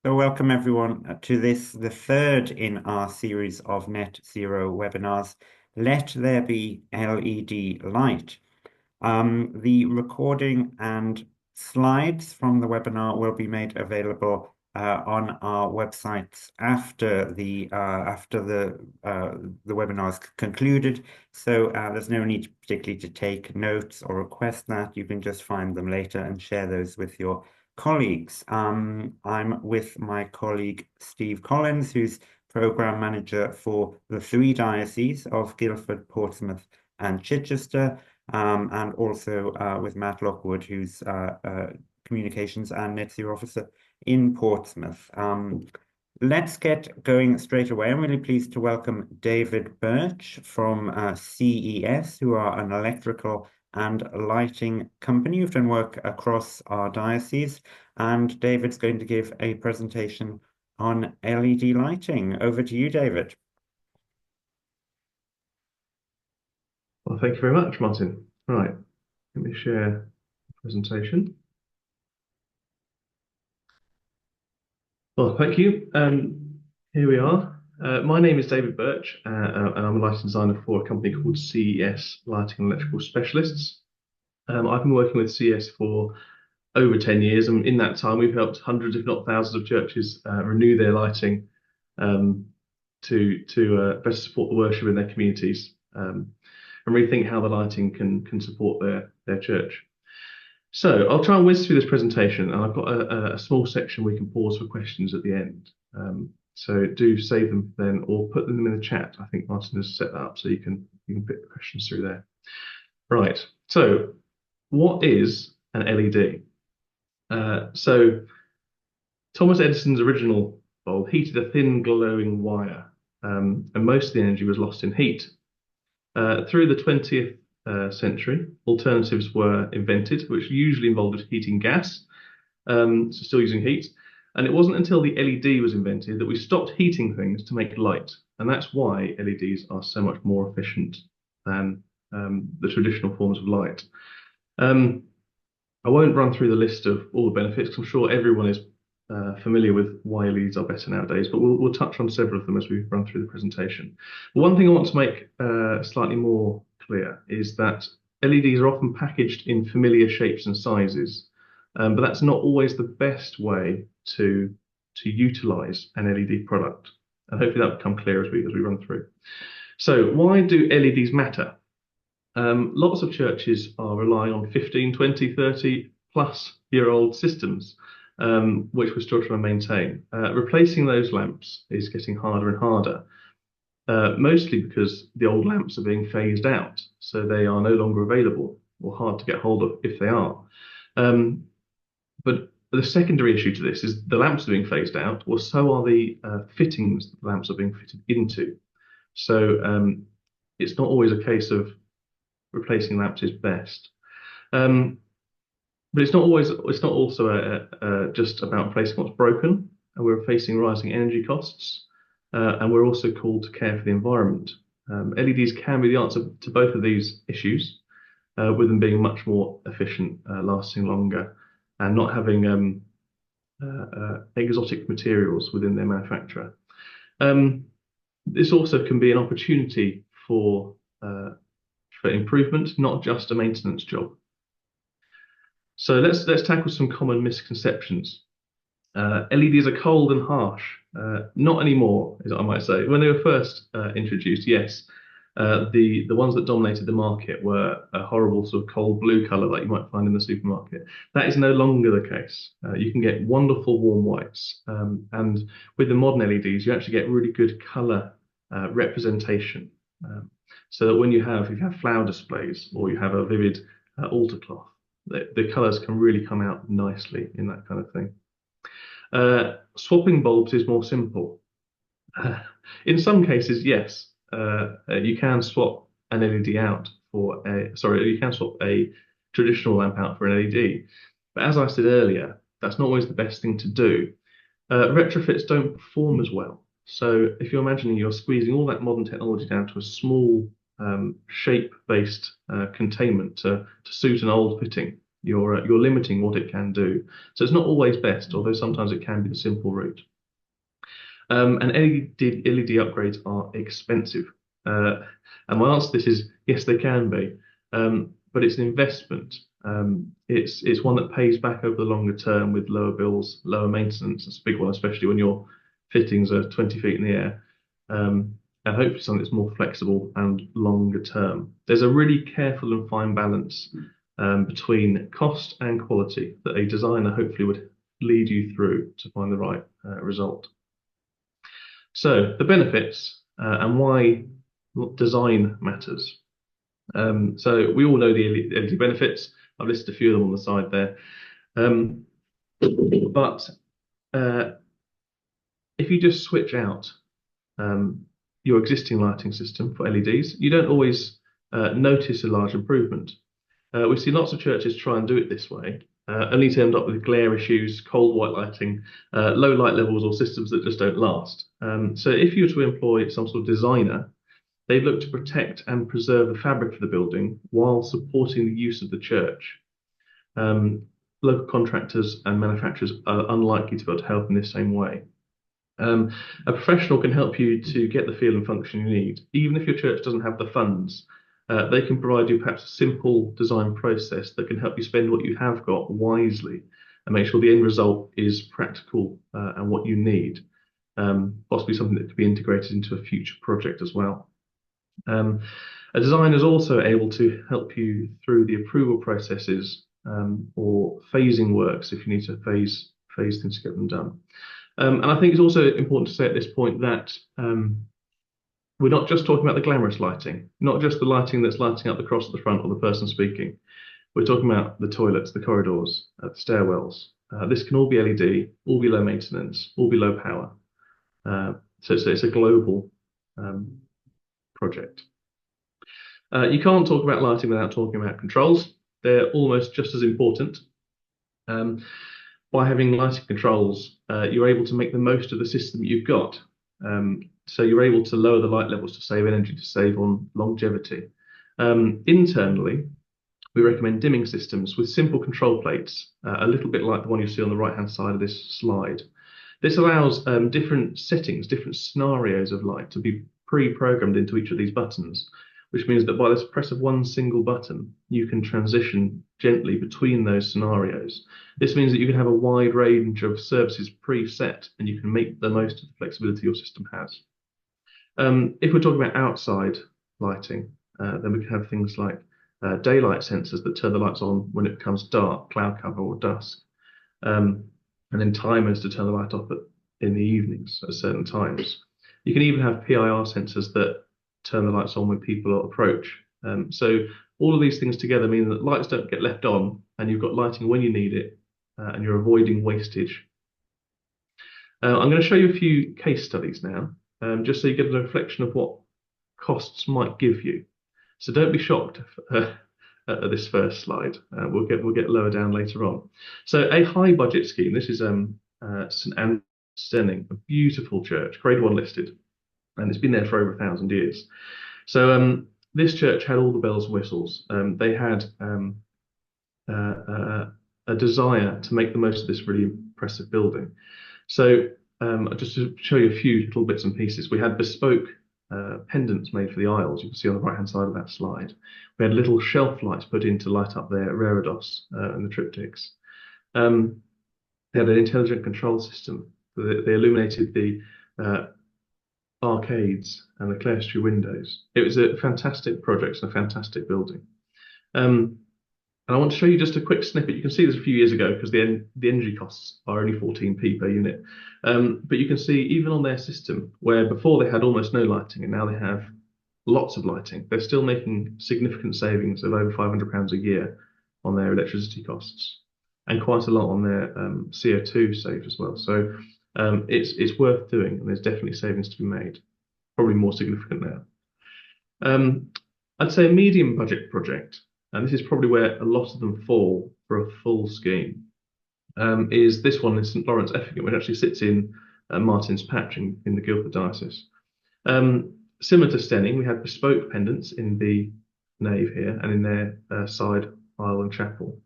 So welcome everyone to this, the third in our series of Net Zero webinars, Let There Be LED Light. The recording and slides from the webinar will be made available on our websites after the webinar is concluded. So there's no need particularly to take notes or request that. You can just find them later and share those with your colleagues. I'm with my colleague Steve Collins, who's program manager for the three dioceses of Guildford, Portsmouth, and Chichester, and also with Matt Lockwood, who's communications and net zero officer in Portsmouth. Let's get going straight away. I'm really pleased to welcome David Birch from CES, who are an electrical and lighting company who've done work across our diocese. And David's going to give a presentation on LED lighting. Over to you, David. Well, thank you very much, Martin. Right, let me share the presentation. Well, thank you. Here we are. My name is David Birch, and I'm a lighting designer for a company called CES Lighting and Electrical Specialists. I've been working with CES for over 10 years, and in that time, we've helped hundreds, if not thousands, of churches renew their lighting to better support the worship in their communities, and rethink how the lighting can support their church. So I'll try and whiz through this presentation, and I've got a small section we can pause for questions at the end. So do save them then, or put them in the chat. I think Martin has set that up so you can put the questions through there. Right. So what is an LED? So Thomas Edison's original bulb heated a thin glowing wire, and most of the energy was lost in heat. Through the 20th century, alternatives were invented, which usually involved heating gas, so still using heat. And it wasn't until the LED was invented that we stopped heating things to make light. And that's why LEDs are so much more efficient than the traditional forms of light. I won't run through the list of all the benefits, because I'm sure everyone is familiar with why LEDs are better nowadays, but we'll touch on several of them as we run through the presentation. But one thing I want to make slightly more clear is that LEDs are often packaged in familiar shapes and sizes, but that's not always the best way to utilize an LED product. And hopefully that will become clear as we run through. So why do LEDs matter? Lots of churches are relying on 15, 20, 30 plus year old systems, which we're still trying to maintain. Replacing those lamps is getting harder and harder, mostly because the old lamps are being phased out, so they are no longer available or hard to get hold of if they are. But the secondary issue to this is the lamps are being phased out, or so are the fittings that the lamps are being fitted into. So it's not always a case of replacing lamps is best. But it's not also just about replacing what's broken. And we're facing rising energy costs, and we're also called to care for the environment. LEDs can be the answer to both of these issues, with them being much more efficient, lasting longer, and not having exotic materials within their manufacturer. This also can be an opportunity for improvement, not just a maintenance job. So let's tackle some common misconceptions. LEDs are cold and harsh. Not anymore, as I might say. When they were first introduced, yes, the ones that dominated the market were a horrible sort of cold blue color that you might find in the supermarket. That is no longer the case. You can get wonderful warm whites, and with the modern LEDs, you actually get really good color representation. So that when you have flower displays or you have a vivid altar cloth, the colors can really come out nicely in that kind of thing. Swapping bulbs is more simple. In some cases, yes, you can swap an LED out you can swap a traditional lamp out for an LED. But as I said earlier, that's not always the best thing to do. Retrofits don't perform as well. So if you're imagining you're squeezing all that modern technology down to a small shape-based containment to suit an old fitting, You're limiting what it can do. So it's not always best, although sometimes it can be the simple route. And LED upgrades are expensive. And my answer to this is yes, they can be, but it's an investment. It's one that pays back over the longer term with lower bills, lower maintenance. It's a big one, especially when your fittings are 20 feet in the air. And hopefully something that's more flexible and longer term. There's a really careful and fine balance between cost and quality that a designer hopefully would lead you through to find the right result. So the benefits and why design matters. So we all know the LED benefits. I've listed a few of them on the side there. But if you just switch out your existing lighting system for LEDs, you don't always notice a large improvement. We see lots of churches try and do it this way, only to end up with glare issues, cold white lighting, low light levels, or systems that just don't last. So if you were to employ some sort of designer, they look to protect and preserve the fabric of the building while supporting the use of the church. Local contractors and manufacturers are unlikely to be able to help in this same way. A professional can help you to get the feel and function you need. Even if your church doesn't have the funds, they can provide you perhaps a simple design process that can help you spend what you have got wisely and make sure the end result is practical and what you need. Possibly something that could be integrated into a future project as well. A designer is also able to help you through the approval processes or phasing works if you need to phase things to get them done. And I think it's also important to say at this point that we're not just talking about the glamorous lighting, not just the lighting that's lighting up the cross at the front or the person speaking. We're talking about the toilets, the corridors, the stairwells. This can all be LED, all be low maintenance, all be low power. So it's a global project. You can't talk about lighting without talking about controls. They're almost just as important. By having lighting controls, you're able to make the most of the system that you've got. So you're able to lower the light levels to save energy, to save on longevity. Internally, we recommend dimming systems with simple control plates, a little bit like the one you see on the right-hand side of this slide. This allows different settings, different scenarios of light to be pre-programmed into each of these buttons, which means that by the press of one single button, you can transition gently between those scenarios. This means that you can have a wide range of services preset and you can make the most of the flexibility your system has. If we're talking about outside lighting, then we can have things like daylight sensors that turn the lights on when it becomes dark, cloud cover or dusk, and then timers to turn the light off in the evenings at certain times. You can even have PIR sensors that turn the lights on when people approach. So all of these things together mean that lights don't get left on and you've got lighting when you need it and you're avoiding wastage. I'm going to show you a few case studies now, just so you get a reflection of what costs might give you. So don't be shocked at this first slide. We'll get lower down later on. So a high budget scheme. This is St Andrew's Stenning, a beautiful church, Grade 1 listed, and it's been there for over 1,000 years. So this church had all the bells and whistles. They had a desire to make the most of this really impressive building. So just to show you a few little bits and pieces, we had bespoke pendants made for the aisles. You can see on the right-hand side of that slide. We had little shelf lights put in to light up their reredos and the triptychs. They had an intelligent control system. They illuminated the arcades and the clerestory windows. It was a fantastic project and a fantastic building. And I want to show you just a quick snippet. You can see this a few years ago because the energy costs are only 14p per unit. But you can see even on their system, where before they had almost no lighting and now they have lots of lighting, they're still making significant savings of over £500 a year on their electricity costs and quite a lot on their CO2 saved as well. So it's worth doing, and there's definitely savings to be made, probably more significant now. I'd say a medium budget project, and this is probably where a lot of them fall for a full scheme, is this one in St Lawrence Effingham, which actually sits in Martin's Patch in the Guildford Diocese. Similar to Stenning, we had bespoke pendants in the nave here and in their side aisle and chapel.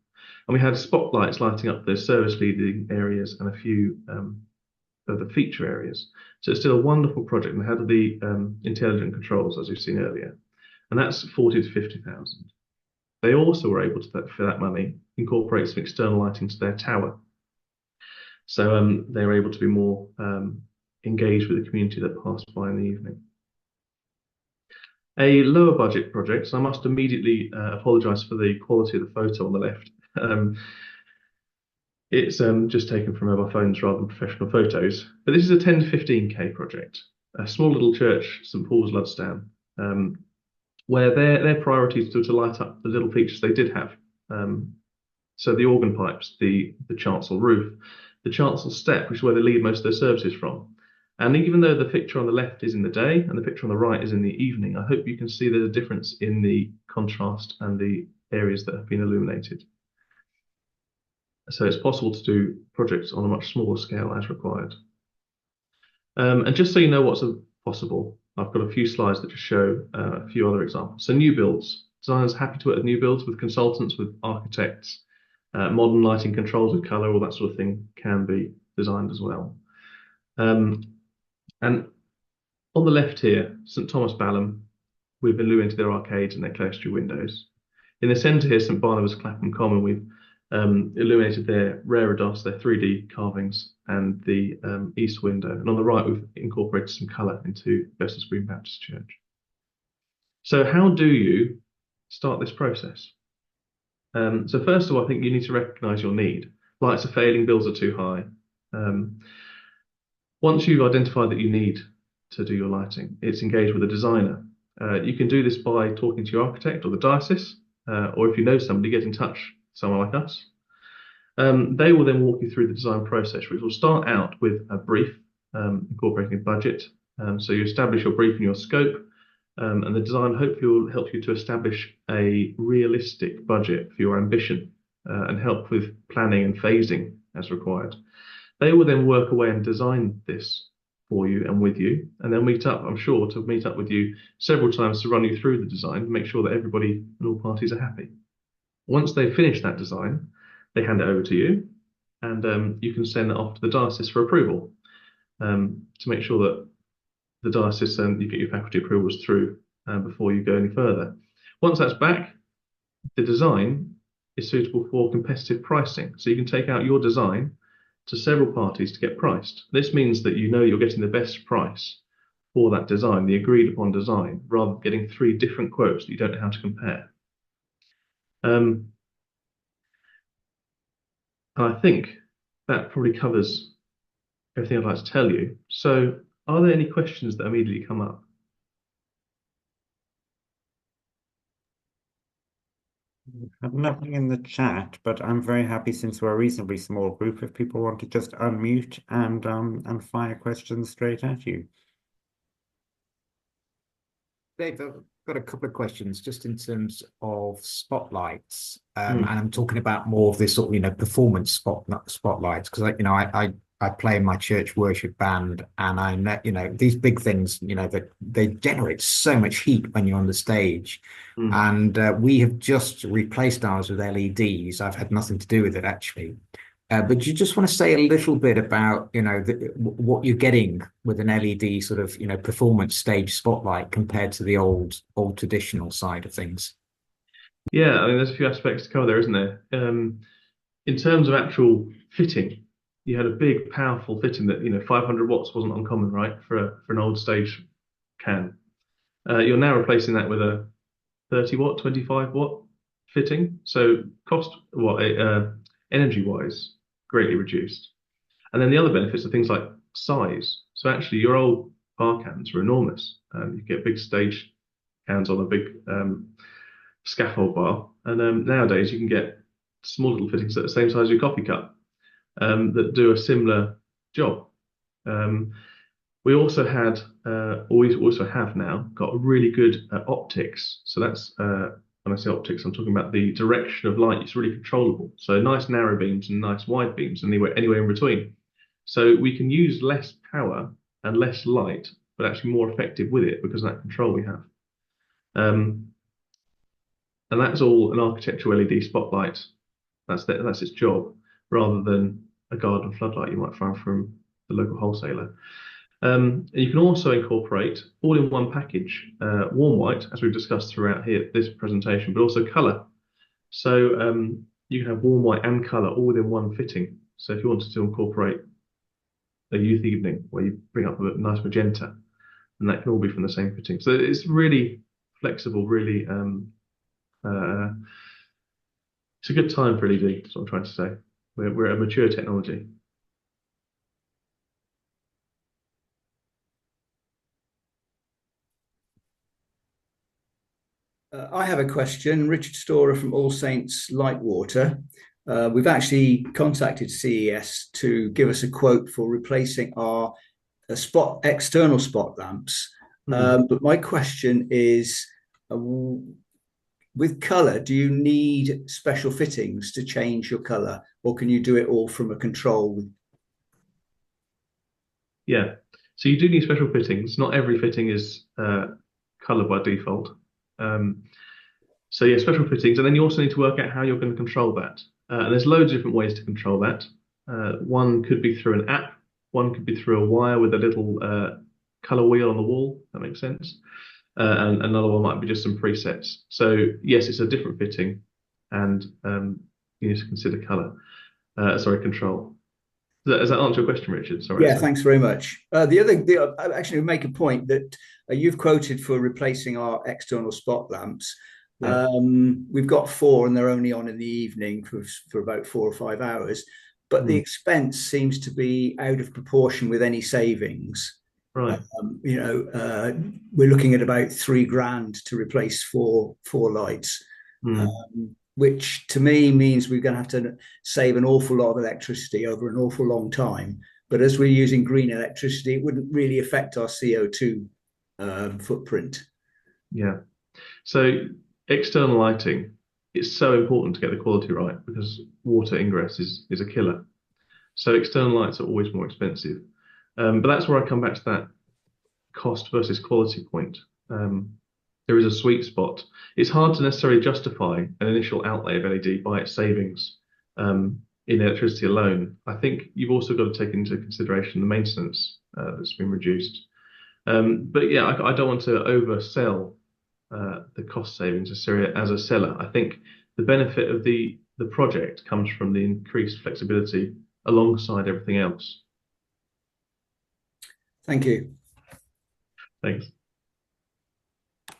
And we had spotlights lighting up the service leading areas and a few of the feature areas. So it's still a wonderful project, and had the intelligent controls, as we've seen earlier. And that's 40 to 50,000. They also were able to, for that money, incorporate some external lighting to their tower. So they were able to be more engaged with the community that passed by in the evening. A lower budget project, so I must immediately apologise for the quality of the photo on the left. It's just taken from mobile phones rather than professional photos. But this is a 10 to 15k project, a small little church, St Paul's, Ludstown, where their priority is to light up the little features they did have. So the organ pipes, the chancel roof, the chancel step, which is where they lead most of their services from. And even though the picture on the left is in the day and the picture on the right is in the evening, I hope you can see there's a difference in the contrast and the areas that have been illuminated. So it's possible to do projects on a much smaller scale as required. And just so you know what's possible, I've got a few slides that just show a few other examples. So new builds. Designers happy to work with new builds, with consultants, with architects. Modern lighting controls with colour, all that sort of thing can be designed as well. And on the left here, St Thomas Balham, we've illuminated their arcades and their clerestory windows. In the centre here, St Barnabas Clapham Common, we've illuminated their reredos, their 3D carvings, and the east window. And on the right, we've incorporated some colour into Vestals Green Baptist Church. So how do you start this process? So first of all, I think you need to recognise your need. Lights are failing, bills are too high. Once you've identified that you need to do your lighting, it's engaged with a designer. You can do this by talking to your architect or the diocese, or if you know somebody, get in touch with someone like us. They will then walk you through the design process, which will start out with a brief, incorporating a budget. So you establish your brief and your scope, and the design hopefully will help you to establish a realistic budget for your ambition and help with planning and phasing as required. They will then work away and design this for you and with you, and they'll meet up, I'm sure, to meet up with you several times to run you through the design, make sure that everybody and all parties are happy. Once they finish that design, they hand it over to you, and you can send it off to the diocese for approval to make sure that the diocese and you get your faculty approvals through before you go any further. Once that's back, the design is suitable for competitive pricing. So you can take out your design to several parties to get priced. This means that you know you're getting the best price for that design, the agreed upon design, rather than getting 3 different quotes that you don't know how to compare. And I think that probably covers everything I'd like to tell you. So are there any questions that immediately come up? I have nothing in the chat, but I'm very happy, since we're a reasonably small group, if people want to just unmute and fire questions straight at you. Dave, I've got a couple of questions just in terms of spotlights, and I'm talking about more of this sort of performance spotlights, because I play in my church worship band, and I know these big things that they generate so much heat when you're on the stage, and we have just replaced ours with LEDs. I've had nothing to do with it actually. But you just want to say a little bit about, what you're getting with an LED sort of, performance stage spotlight compared to the old traditional side of things. Yeah, I mean, there's a few aspects to cover there, isn't there? In terms of actual fitting, you had a big, powerful fitting that 500 watts wasn't uncommon, right, for an old stage can. You're now replacing that with a 30 watt, 25 watt fitting. So cost, energy-wise, greatly reduced. And then the other benefits are things like size. So actually, your old bar cans were enormous. You get big stage cans on a big scaffold bar, and nowadays you can get small little fittings at the same size as your coffee cup that do a similar job. We also had, we also have now got really good optics. So that's when I say optics, I'm talking about the direction of light. It's really controllable. So nice narrow beams and nice wide beams, and anywhere in between. So we can use less power and less light, but actually more effective with it because of that control we have. And that's all an architectural LED spotlight That's its job, rather than a garden floodlight you might find from the local wholesaler. You can also incorporate all in one package, warm white, as we've discussed throughout here this presentation, but also colour. So you can have warm white and colour all within one fitting. So if you wanted to incorporate a youth evening where you bring up a nice magenta, and that can all be from the same fitting. So it's really flexible, really it's a good time for LED, that's what I'm trying to say. We're a mature technology. I have a question. Richard Storer from All Saints Lightwater. We've actually contacted CES to give us a quote for replacing our external spot lamps. But my question is, with colour, do you need special fittings to change your colour, or can you do it all from a control? Yeah, so you do need special fittings. Not every fitting is colour by default. So yeah, special fittings, and then you also need to work out how you're going to control that. And there's loads of different ways to control that. One could be through an app. One could be through a wire with a little color wheel on the wall. That makes sense. And another one might be just some presets. So yes, it's a different fitting, and you need to consider color. Control. Does that answer your question, Richard? Sorry. Yeah, thanks very much. Actually, make a point that you've quoted for replacing our external spot lamps. Yeah. We've got 4, and they're only on in the evening for about 4 or 5 hours. But the expense seems to be out of proportion with any savings. Right. We're looking at about £3,000 to replace four lights. Which to me means we're going to have to save an awful lot of electricity over an awful long time. But as we're using green electricity, it wouldn't really affect our CO2 footprint. Yeah. So external lighting, it's so important to get the quality right, because water ingress is a killer. So external lights are always more expensive. But that's where I come back to that cost versus quality point. There is a sweet spot. It's hard to necessarily justify an initial outlay of LED by its savings in electricity alone. I think you've also got to take into consideration the maintenance that's been reduced. But yeah, I don't want to oversell the cost savings necessarily as a seller. I think the benefit of the project comes from the increased flexibility alongside everything else. Thank you. Thanks.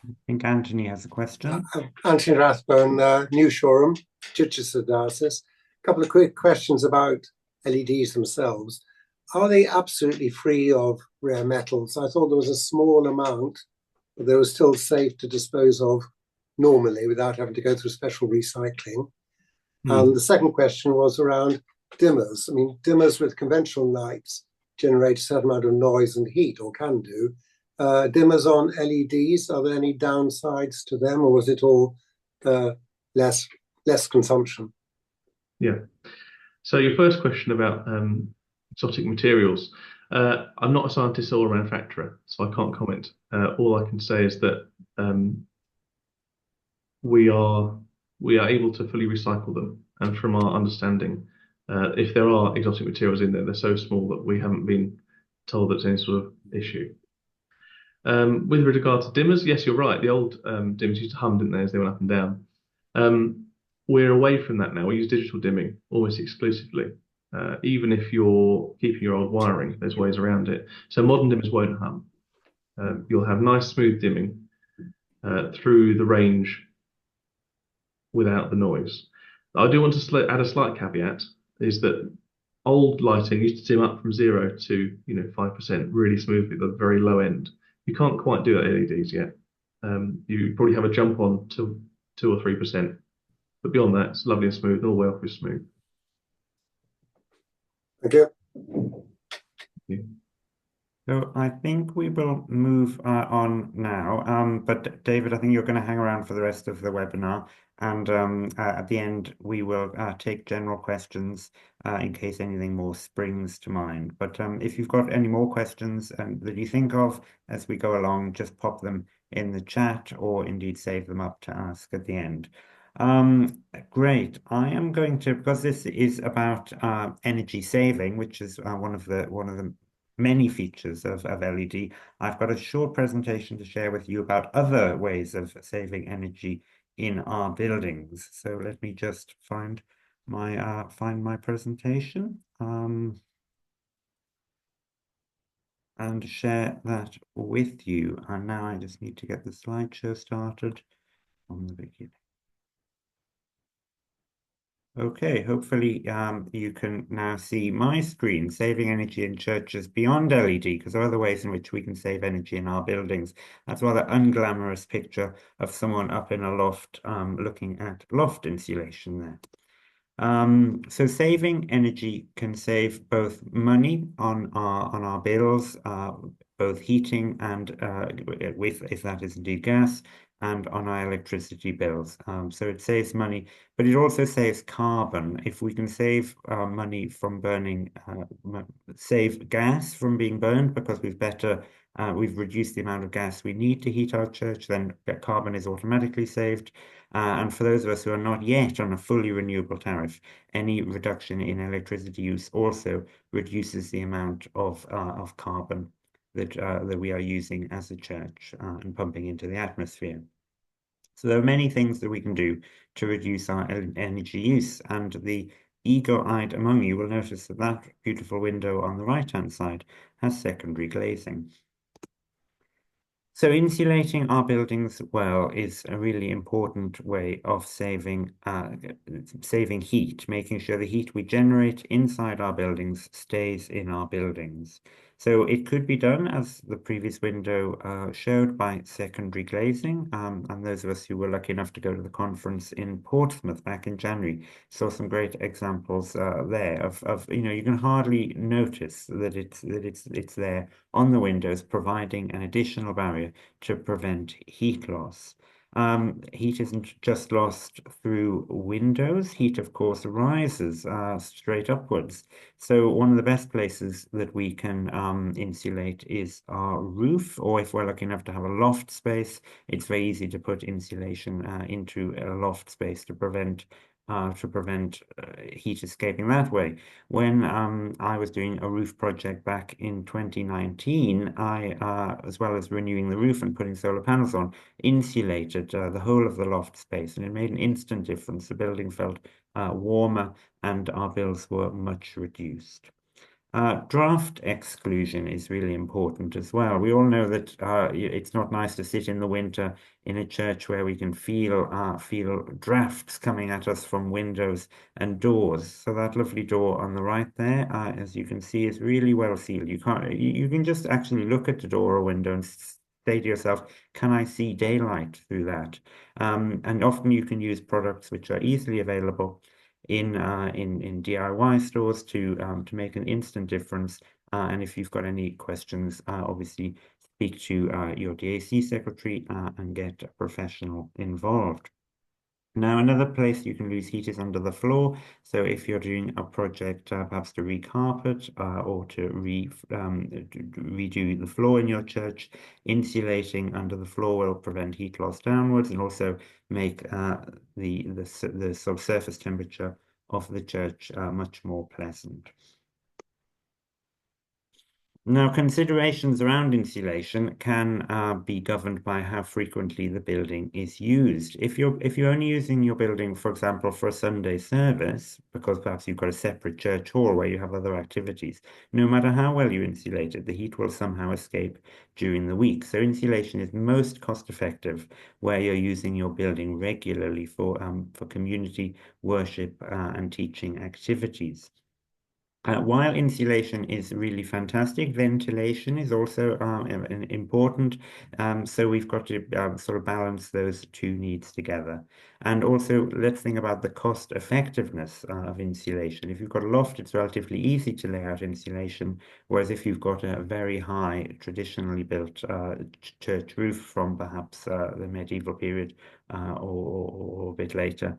I think Anthony has a question. Anthony Rathbone, New Shoreham, Chichester Diocese. A couple of quick questions about LEDs themselves. Are they absolutely free of rare metals? I thought there was a small amount, but they were still safe to dispose of normally without having to go through special recycling. And the second question was around dimmers. I mean, dimmers with conventional lights generate a certain amount of noise and heat, or can do. Dimmers on LEDs, are there any downsides to them, or was it all less consumption? Yeah. So your first question about exotic materials. I'm not a scientist or a manufacturer, so I can't comment. All I can say is that we are able to fully recycle them, and from our understanding, if there are exotic materials in there, they're so small that we haven't been told that's any sort of issue. With regard to dimmers, yes, you're right. The old dimmers used to hum, didn't they, as they went up and down. We're away from that now. We use digital dimming almost exclusively. Even if you're keeping your old wiring, there's ways around it. So modern dimmers won't hum. You'll have nice, smooth dimming through the range without the noise. I do want to add a slight caveat, is that old lighting used to dim up from 0 to 5% really smoothly at the very low end. You can't quite do that with LEDs yet. You probably have a jump on to 2 or 3%, but beyond that, it's lovely and smooth. All the way off is smooth. Thank you. Yeah. So I think we will move on now. But David, I think you're going to hang around for the rest of the webinar. And at the end, we will take general questions in case anything more springs to mind. But if you've got any more questions that you think of as we go along, just pop them in the chat, or indeed save them up to ask at the end. Great. I am going to, because this is about energy saving, which is one of the many features of LED. I've got a short presentation to share with you about other ways of saving energy in our buildings. So let me just find my presentation and share that with you. And now I just need to get the slideshow started from the beginning. Okay, hopefully you can now see my screen, saving energy in churches beyond LED, because there are other ways in which we can save energy in our buildings. That's a rather unglamorous picture of someone up in a loft looking at loft insulation there. So saving energy can save both money on our bills, both heating and if that is indeed gas, and on our electricity bills. So it saves money, but it also saves carbon. If we can save money from burning, save gas from being burned because we've reduced the amount of gas we need to heat our church, then carbon is automatically saved. And for those of us who are not yet on a fully renewable tariff, any reduction in electricity use also reduces the amount of carbon that we are using as a church and pumping into the atmosphere. So there are many things that we can do to reduce our energy use, and the eagle-eyed among you will notice that that beautiful window on the right-hand side has secondary glazing. So insulating our buildings well is a really important way of saving heat, making sure the heat we generate inside our buildings stays in our buildings. So it could be done, as the previous window showed, by secondary glazing. And those of us who were lucky enough to go to the conference in Portsmouth back in January saw some great examples there of you can hardly notice that it's there on the windows, providing an additional barrier to prevent heat loss. Heat isn't just lost through windows. Heat, of course, rises straight upwards. So one of the best places that we can insulate is our roof, or if we're lucky enough to have a loft space, it's very easy to put insulation into a loft space to prevent heat escaping that way. When I was doing a roof project back in 2019, I, as well as renewing the roof and putting solar panels on, insulated the whole of the loft space, and it made an instant difference. The building felt warmer and our bills were much reduced. Draft exclusion is really important as well. We all know that it's not nice to sit in the winter in a church where we can feel drafts coming at us from windows and doors. So that lovely door on the right there, as you can see, is really well sealed. You can just actually look at the door or window and say to yourself, can I see daylight through that? And often you can use products which are easily available in DIY stores to make an instant difference. And if you've got any questions, obviously speak to your DAC secretary and get a professional involved. Now, another place you can lose heat is under the floor. So if you're doing a project, perhaps to recarpet or to redo the floor in your church, insulating under the floor will prevent heat loss downwards and also make the sort of surface temperature of the church much more pleasant. Now, considerations around insulation can be governed by how frequently the building is used. If you're only using your building, for example, for a Sunday service, because perhaps you've got a separate church hall where you have other activities, no matter how well you insulate it, the heat will somehow escape during the week. So insulation is most cost effective where you're using your building regularly for community worship and teaching activities. While insulation is really fantastic, ventilation is also important. So we've got to sort of balance those two needs together. And also, let's think about the cost effectiveness of insulation. If you've got a loft, it's relatively easy to lay out insulation, whereas if you've got a very high, traditionally built church roof from perhaps the medieval period or a bit later,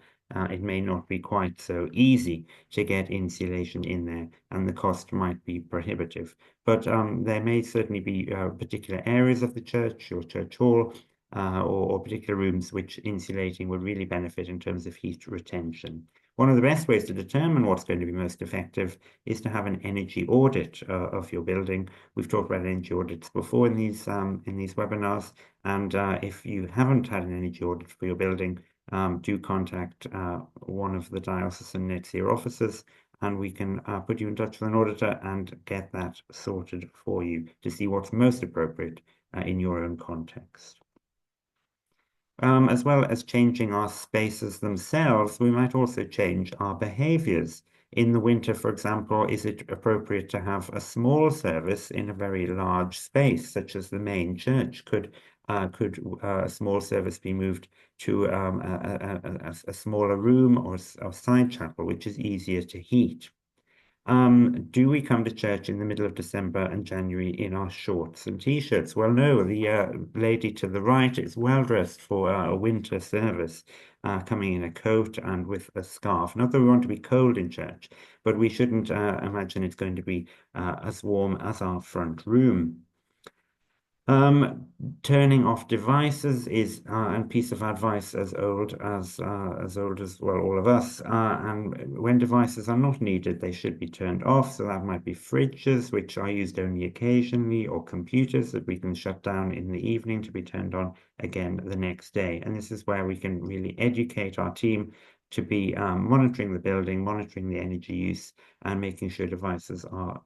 it may not be quite so easy to get insulation in there, and the cost might be prohibitive. But there may certainly be particular areas of the church or church hall or particular rooms which insulating would really benefit in terms of heat retention. One of the best ways to determine what's going to be most effective is to have an energy audit of your building. We've talked about energy audits before in these webinars, and if you haven't had an energy audit for your building, do contact one of the diocesan net zero officers, and we can put you in touch with an auditor and get that sorted for you to see what's most appropriate in your own context. As well as changing our spaces themselves, we might also change our behaviors. In the winter, for example, is it appropriate to have a small service in a very large space, such as the main church? Could a small service be moved to a smaller room or a side chapel, which is easier to heat? Do we come to church in the middle of December and January in our shorts and t-shirts? Well, no, the lady to the right is well dressed for a winter service, coming in a coat and with a scarf. Not that we want to be cold in church, but we shouldn't imagine it's going to be as warm as our front room. Turning off devices is a piece of advice as old as well all of us. And when devices are not needed, they should be turned off. So that might be fridges, which are used only occasionally, or computers that we can shut down in the evening to be turned on again the next day. And this is where we can really educate our team to be monitoring the building, monitoring the energy use, and making sure devices are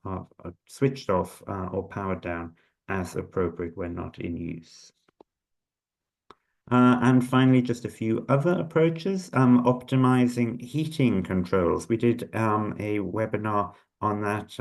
switched off or powered down as appropriate when not in use. And finally, just a few other approaches. Optimizing heating controls. We did a webinar on that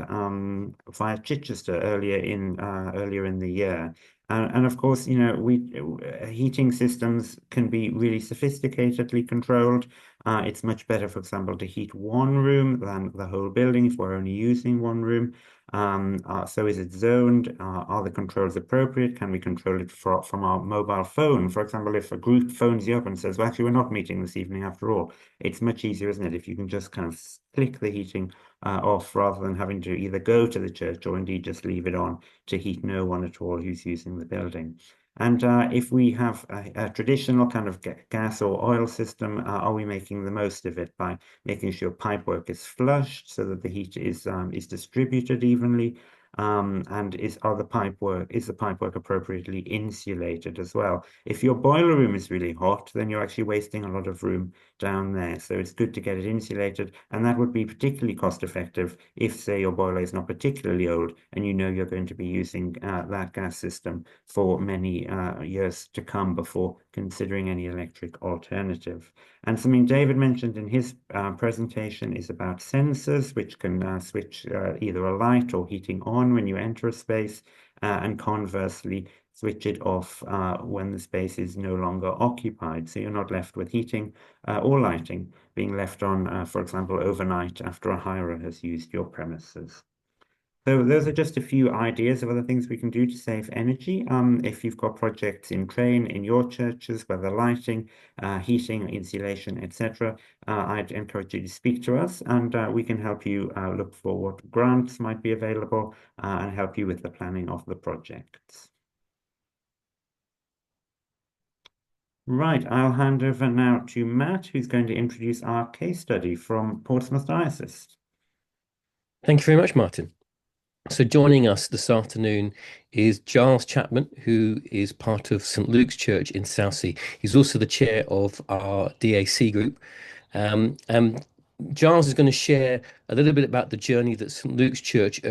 via Chichester earlier in the year. And of course, you know, heating systems can be really sophisticatedly controlled. It's much better, for example, to heat one room than the whole building if we're only using one room. So is it zoned? Are the controls appropriate? Can we control it from our mobile phone? For example, if a group phones you up and says, well, actually, we're not meeting this evening after all, it's much easier, isn't it, if you can just kind of click the heating off rather than having to either go to the church or indeed just leave it on to heat no one at all who's using the building. And if we have a traditional kind of gas or oil system, are we making the most of it by making sure pipework is flushed so that the heat is distributed evenly? And is the pipework appropriately insulated as well? If your boiler room is really hot, then you're actually wasting a lot of room down there. So it's good to get it insulated, and that would be particularly cost effective if, say, your boiler is not particularly old and you know you're going to be using that gas system for many years to come before considering any electric alternative. And something David mentioned in his presentation is about sensors, which can switch either a light or heating on when you enter a space, and conversely switch it off when the space is no longer occupied. So you're not left with heating or lighting being left on, for example, overnight after a hirer has used your premises. So those are just a few ideas of other things we can do to save energy. If you've got projects in train in your churches, whether lighting, heating, insulation, etc., I'd encourage you to speak to us, and we can help you look for what grants might be available and help you with the planning of the projects. Right, I'll hand over now to Matt, who's going to introduce our case study from Portsmouth Diocese. Thank you very much, Martin. So joining us this afternoon is Giles Chapman, who is part of St Luke's Church in Southsea. He's also the chair of our DAC group. Giles is going to share a little bit about the journey that St Luke's Church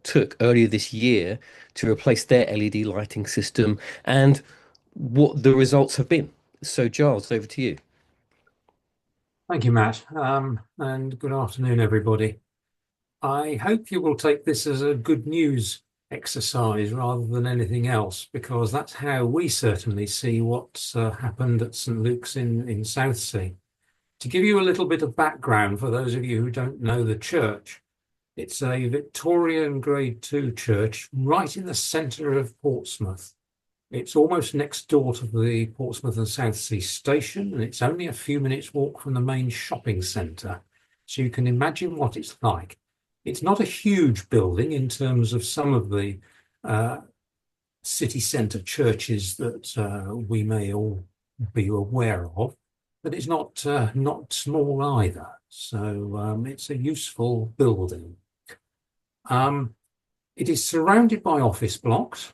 took earlier this year to replace their LED lighting system and what the results have been. So Giles, over to you. Thank you, Matt, and good afternoon, everybody. I hope you will take this as a good news exercise rather than anything else, because that's how we certainly see what's happened at St Luke's in Southsea. To give you a little bit of background for those of you who don't know the church, it's a Victorian Grade II church right in the centre of Portsmouth. It's almost next door to the Portsmouth and Southsea station, and it's only a few minutes walk from the main shopping centre. So you can imagine what it's like. It's not a huge building in terms of some of the city centre churches that we may all be aware of, but it's not small either. So it's a useful building. It is surrounded by office blocks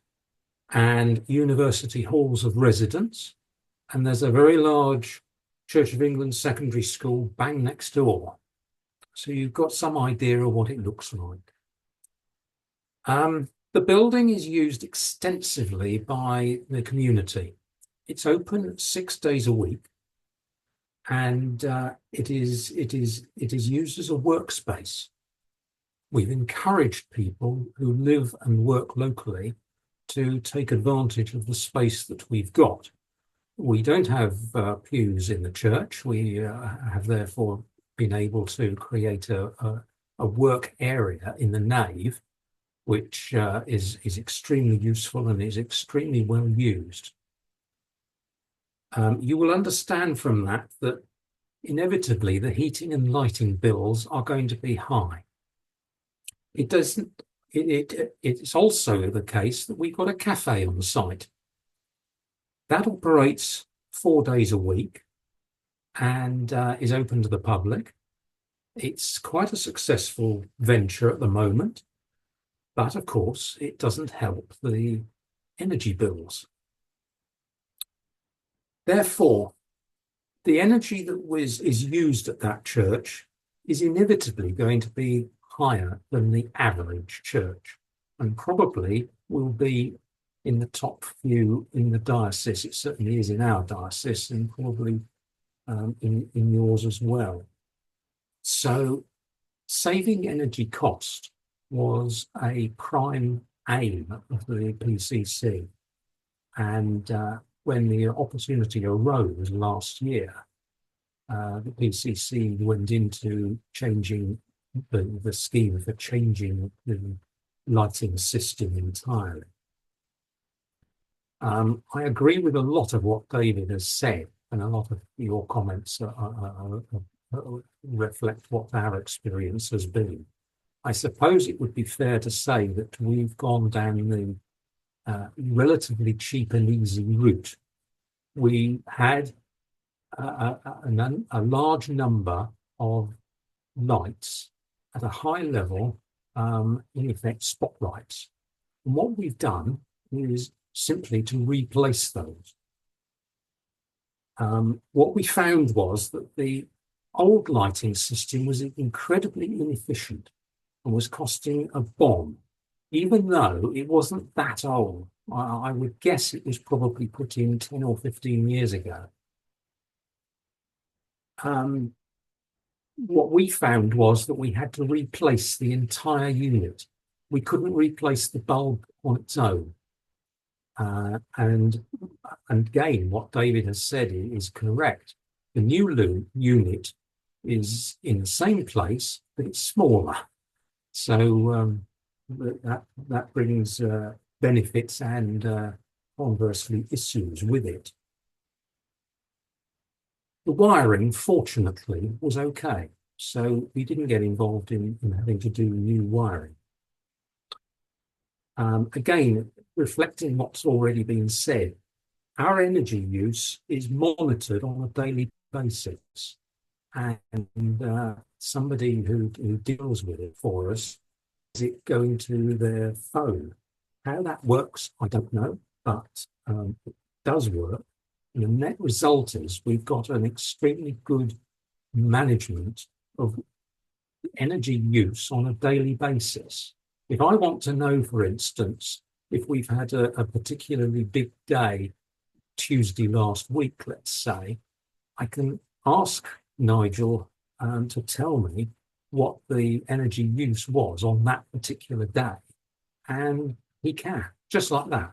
and university halls of residence, and there's a very large Church of England secondary school bang next door. So you've got some idea of what it looks like. The building is used extensively by the community. It's open 6 days a week, and it is used as a workspace. We've encouraged people who live and work locally to take advantage of the space that we've got. We don't have pews in the church. We have therefore been able to create a work area in the nave, which is extremely useful and is extremely well used. You will understand from that inevitably the heating and lighting bills are going to be high. It's also the case that we've got a cafe on site. That operates 4 days a week and is open to the public. It's quite a successful venture at the moment, but of course it doesn't help the energy bills. Therefore, the energy that is used at that church is inevitably going to be higher than the average church, and probably will be in the top few in the diocese. It certainly is in our diocese, and probably in yours as well. So saving energy cost was a prime aim of the PCC, and when the opportunity arose last year, the PCC went into changing the scheme for changing the lighting system entirely. I agree with a lot of what David has said, and a lot of your comments reflect what our experience has been. I suppose it would be fair to say that we've gone down the relatively cheap and easy route. We had a large number of lights at a high level, in effect spotlights. And what we've done is simply to replace those. What we found was that the old lighting system was incredibly inefficient and was costing a bomb, even though it wasn't that old. I would guess it was probably put in 10 or 15 years ago. What we found was that we had to replace the entire unit. We couldn't replace the bulb on its own. And again, what David has said is correct. The new unit is in the same place, but it's smaller. So that brings benefits and conversely issues with it. The wiring, fortunately, was okay. So we didn't get involved in having to do new wiring. Again, reflecting what's already been said, our energy use is monitored on a daily basis. And somebody who deals with it for us, is it going to their phone? How that works, I don't know, but it does work. And the net result is we've got an extremely good management of energy use on a daily basis. If I want to know, for instance, if we've had a particularly big day, Tuesday last week, let's say, I can ask Nigel to tell me what the energy use was on that particular day. And he can, just like that.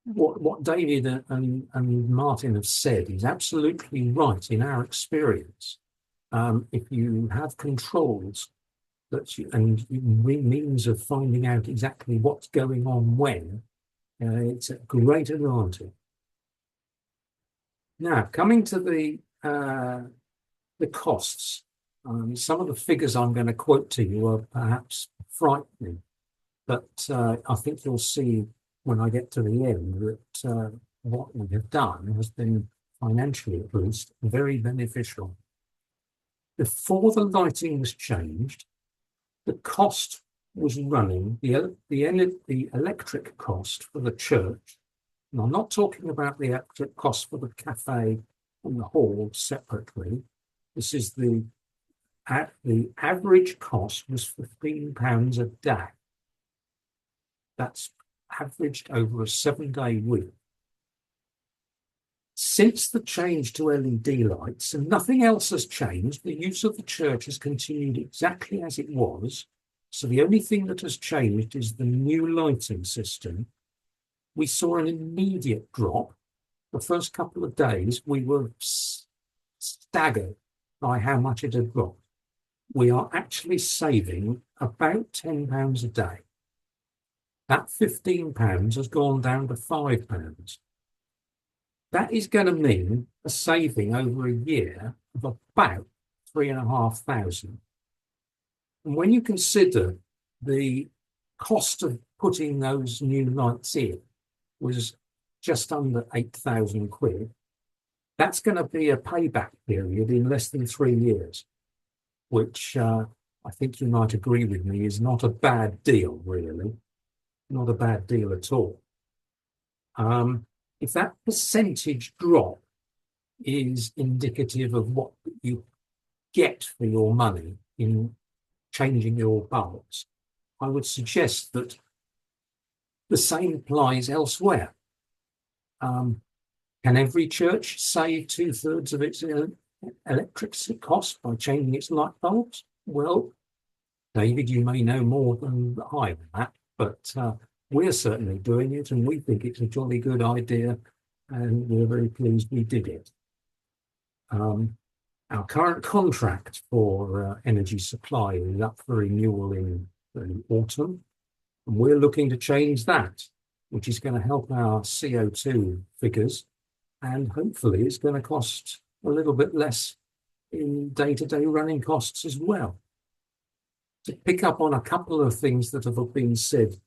What David and Martin have said is absolutely right in our experience. If you have controls and means of finding out exactly what's going on when, it's a great advantage. Now, coming to the costs, some of the figures I'm going to quote to you are perhaps frightening. but I think you'll see when I get to the end that what we have done has been, financially at least, very beneficial. Before the lighting was changed, the cost was running, the electric cost for the church, and I'm not talking about the electric cost for the cafe and the hall separately. This is the average cost was £15 a day. That's averaged over a 7-day week. Since the change to LED lights, and nothing else has changed, the use of the church has continued exactly as it was. So the only thing that has changed is the new lighting system. We saw an immediate drop. The first couple of days, we were staggered by how much it had dropped. We are actually saving about £10 a day. That £15 has gone down to £5. That is going to mean a saving over a year of about £3,500. And when you consider the cost of putting those new lights in was just under £8,000, that's going to be a payback period in less than 3 years, which I think you might agree with me is not a bad deal, really. Not a bad deal at all. If that percentage drop is indicative of what you get for your money in changing your bulbs, I would suggest that the same applies elsewhere. Can every church save 2/3 of its electricity cost by changing its light bulbs? Well, David, you may know more than I on that, but we're certainly doing it, and we think it's a jolly good idea, and we're very pleased we did it. Our current contract for energy supply is up for renewal in the autumn, and we're looking to change that, which is going to help our CO2 figures, and hopefully it's going to cost a little bit less in day-to-day running costs as well. To pick up on a couple of things that have been said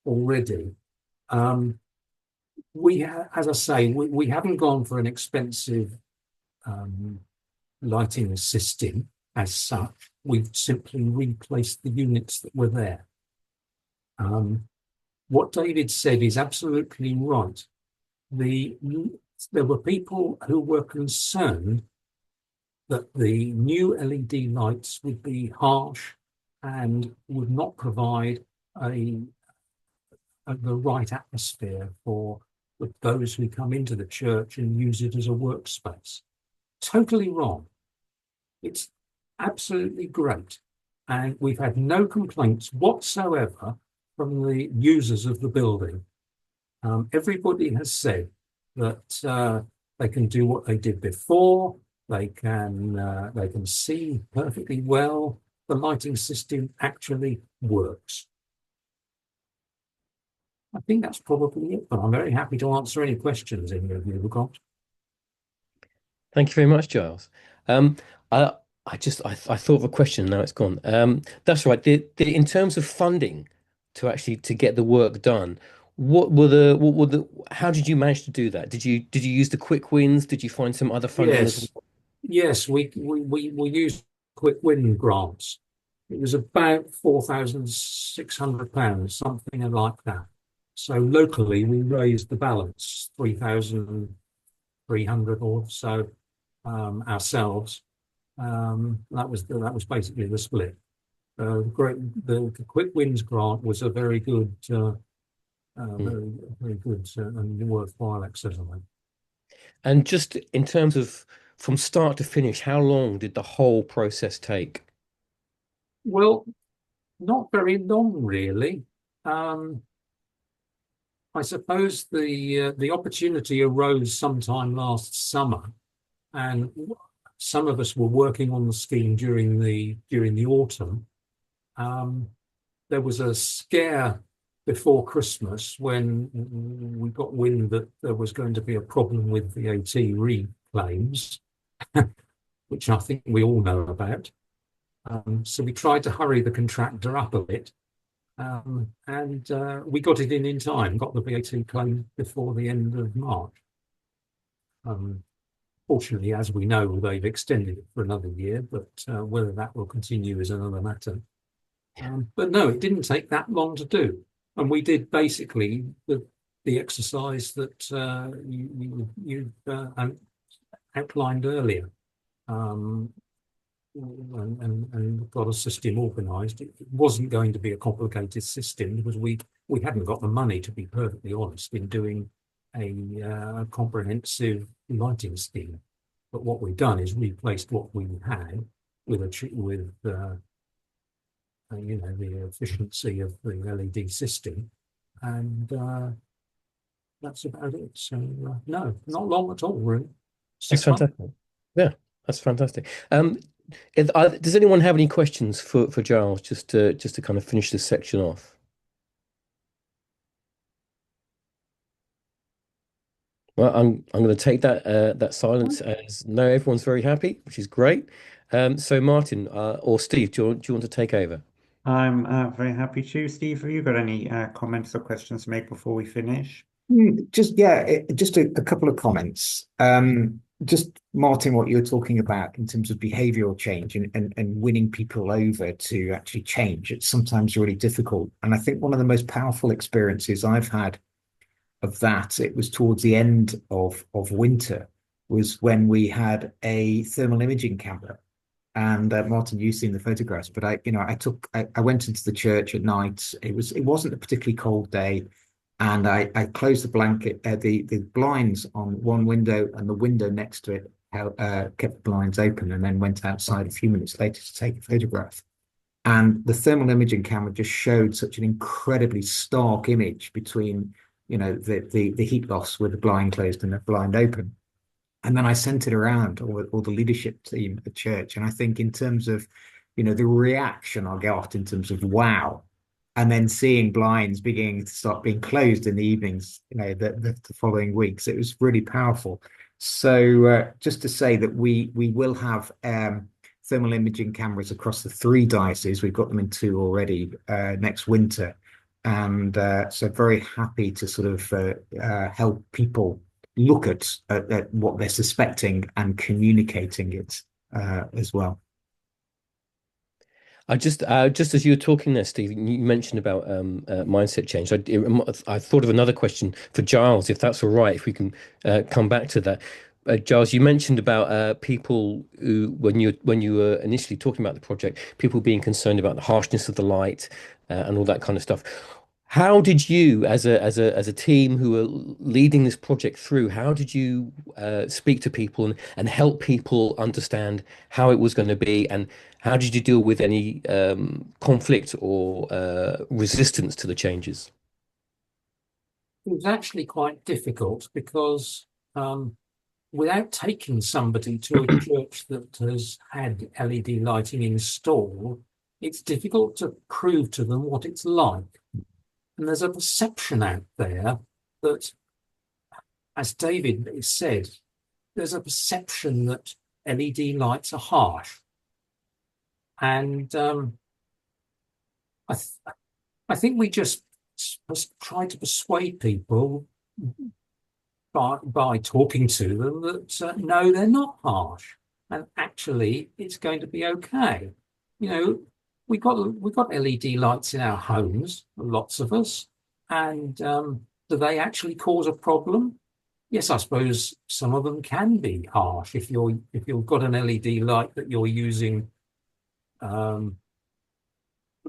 already, as I say, we haven't gone for an expensive lighting system as such. We've simply replaced the units that were there. What David said is absolutely right. There were people who were concerned that the new LED lights would be harsh and would not provide the right atmosphere for those who come into the church and use it as a workspace. Totally wrong. It's absolutely great. And we've had no complaints whatsoever from the users of the building. Everybody has said that they can do what they did before. They can see perfectly well. The lighting system actually works. I think that's probably it, but I'm very happy to answer any questions any of you have got. Thank you very much, Giles. I thought of a question, now it's gone. That's right. In terms of funding to get the work done, how did you manage to do that? Did you use the quick wins? Did you find some other funding as well? Yes, we used quick win grants. It was about £4,600, something like that. So locally, we raised the balance, 3,300 or so ourselves. That was basically the split. The quick wins grant was a very good, very good and worthwhile exercise. And just in terms of from start to finish, how long did the whole process take? Well, not very long, really. I suppose the opportunity arose sometime last summer, and some of us were working on the scheme during the autumn. There was a scare before Christmas when we got wind that there was going to be a problem with VAT reclaims, which I think we all know about. So we tried to hurry the contractor up a bit, and we got it in time, got the VAT claim before the end of March. Fortunately, as we know, they've extended it for another year, but whether that will continue is another matter. But no, it didn't take that long to do. And we did basically the exercise that you outlined earlier, and got a system organised. It wasn't going to be a complicated system because we hadn't got the money, to be perfectly honest, in doing a comprehensive lighting scheme. But what we've done is replaced what we had with the efficiency of the LED system, and that's about it. So no, not long at all, really. That's fantastic. Yeah, that's fantastic. Does anyone have any questions for Giles, just to kind of finish this section off? Well, I'm going to take that silence as no, everyone's very happy, which is great. So Martin or Steve, do you want to take over? I'm very happy to. Steve, have you got any comments or questions to make before we finish? Just a couple of comments. Just Martin, what you're talking about in terms of behavioral change and winning people over to actually change, it's sometimes really difficult. And I think one of the most powerful experiences I've had of that, it was towards the end of winter, was when we had a thermal imaging camera. And Martin, you've seen the photographs, but I went into the church at night. It wasn't a particularly cold day, and I closed the blinds on one window, and the window next to it kept the blinds open, and then went outside a few minutes later to take a photograph. And the thermal imaging camera just showed such an incredibly stark image between the heat loss with the blind closed and the blind open. And then I sent it around all the leadership team at the church. And I think in terms of, the reaction I got in terms of wow, and then seeing blinds beginning to start being closed in the evenings, the following weeks, it was really powerful. So just to say that we will have thermal imaging cameras across the 3 dioceses. We've got them in 2 already next winter. And so very happy to sort of help people look at what they're suspecting and communicating it as well. I just as you were talking there, Steve, you mentioned about mindset change. I thought of another question for Giles, if that's all right, if we can come back to that. Giles, you mentioned about people who, when you were initially talking about the project, people being concerned about the harshness of the light and all that kind of stuff. How did you, as a team who are leading this project through, how did you speak to people and help people understand how it was going to be, and how did you deal with any conflict or resistance to the changes? It was actually quite difficult because without taking somebody to a church that has had LED lighting installed, it's difficult to prove to them what it's like. And there's a perception out there that, as David said, there's a perception that LED lights are harsh. And I think we just try to persuade people by talking to them that no, they're not harsh, and actually it's going to be okay. We got LED lights in our homes, lots of us, and do they actually cause a problem? Yes, I suppose some of them can be harsh. If you've got an LED light that you're using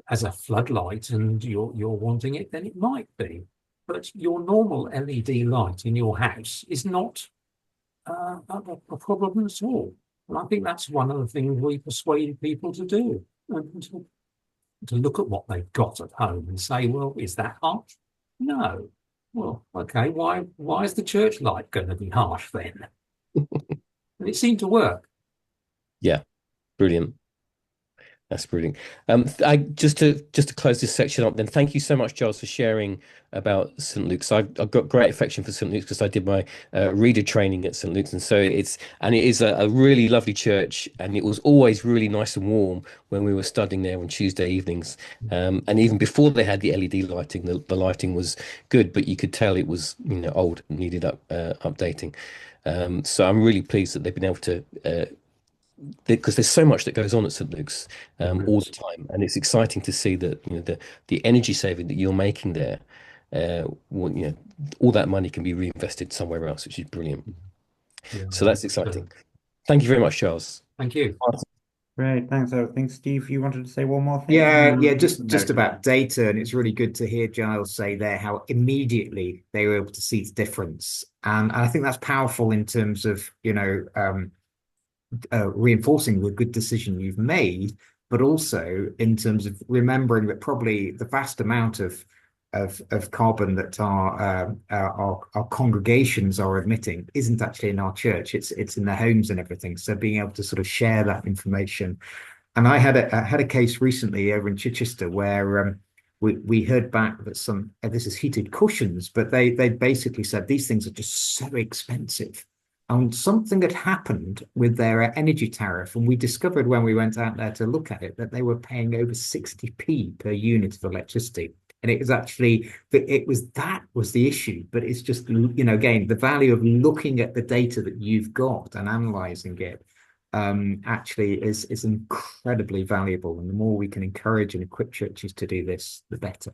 as a floodlight and you're wanting it, then it might be. But your normal LED light in your house is not a problem at all. And I think that's one of the things we persuade people to do. And to look at what they've got at home and say, well, is that harsh? No. Well, okay, why is the church light going to be harsh then? And it seemed to work. Yeah, brilliant. That's brilliant. Just to close this section up, then thank you so much, Giles, for sharing about St. Luke's. I've got great affection for St. Luke's because I did my reader training at St. Luke's, and so it is a really lovely church, and it was always really nice and warm when we were studying there on Tuesday evenings. And even before they had the LED lighting, the lighting was good, but you could tell it was old and needed updating. So I'm really pleased that they've been able to. Because there's so much that goes on at St. Luke's all the time, and it's exciting to see that the energy saving that you're making there, all that money can be reinvested somewhere else, which is brilliant. Yeah. So that's exciting. Thank you very much, Charles. Thank you. Great, thanks. I think Steve, you wanted to say one more thing? Yeah, just about data, and it's really good to hear Giles say there how immediately they were able to see the difference, and I think that's powerful in terms of reinforcing the good decision you've made, but also in terms of remembering that probably the vast amount of carbon that our congregations are emitting isn't actually in our church. It's in their homes and everything. So being able to sort of share that information. And I had a case recently over in Chichester where we heard back that this is heated cushions, but they basically said these things are just so expensive. And something had happened with their energy tariff, and we discovered when we went out there to look at it that they were paying over 60p per unit of electricity. And it was actually that was the issue. But it's just, again, the value of looking at the data that you've got and analyzing it actually is incredibly valuable. And the more we can encourage and equip churches to do this, the better.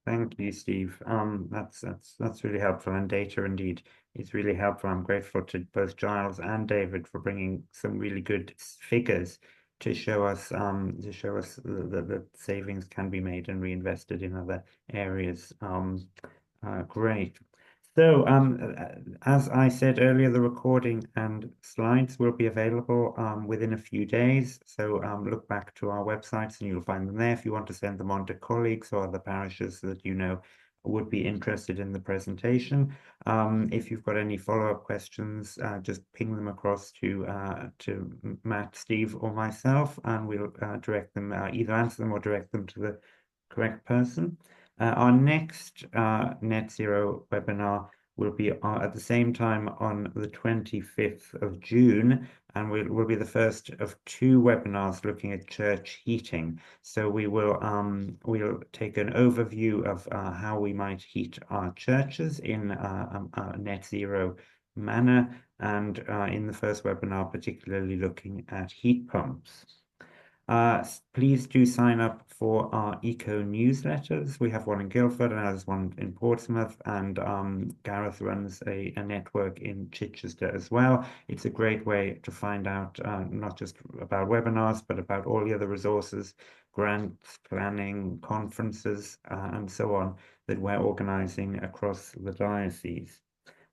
Thank you, Steve. That's really helpful, and data indeed is really helpful. I'm grateful to both Giles and David for bringing some really good figures to show us the savings can be made and reinvested in other areas. Great. So, as I said earlier, the recording and slides will be available within a few days. So look back to our websites and you'll find them there if you want to send them on to colleagues or other parishes that would be interested in the presentation. If you've got any follow-up questions, just ping them across to Matt, Steve, or myself, and we'll direct them, either answer them or direct them to the correct person. Our next Net Zero webinar will be at the same time on the 25th of June, and will be the first of 2 webinars looking at church heating. So we'll take an overview of how we might heat our churches in a net zero manner, and in the first webinar, particularly looking at heat pumps. Please do sign up for our eco newsletters. We have one in Guildford and there's one in Portsmouth, and Gareth runs a network in Chichester as well. It's a great way to find out not just about webinars, but about all the other resources, grants, planning, conferences, and so on that we're organizing across the diocese.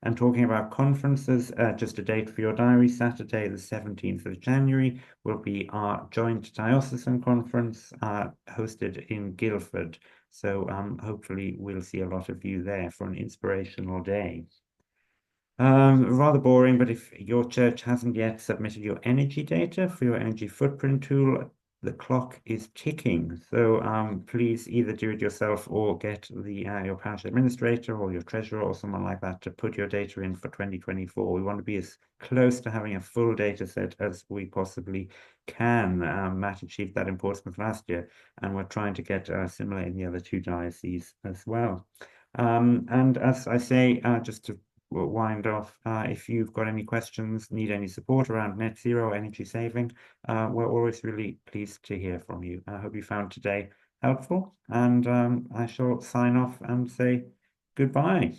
And talking about conferences, just a date for your diary, Saturday, the 17th of January, will be our joint diocesan conference hosted in Guildford. So hopefully we'll see a lot of you there for an inspirational day. Rather boring, but if your church hasn't yet submitted your energy data for your energy footprint tool, the clock is ticking. So please either do it yourself or get your parish administrator or your treasurer or someone like that to put your data in for 2024. We want to be as close to having a full data set as we possibly can. Matt achieved that in Portsmouth last year, and we're trying to get similar in the other 2 dioceses as well. And as I say, just to wind off, if you've got any questions, need any support around net zero energy saving, we're always really pleased to hear from you. I hope you found today helpful, and I shall sign off and say goodbye.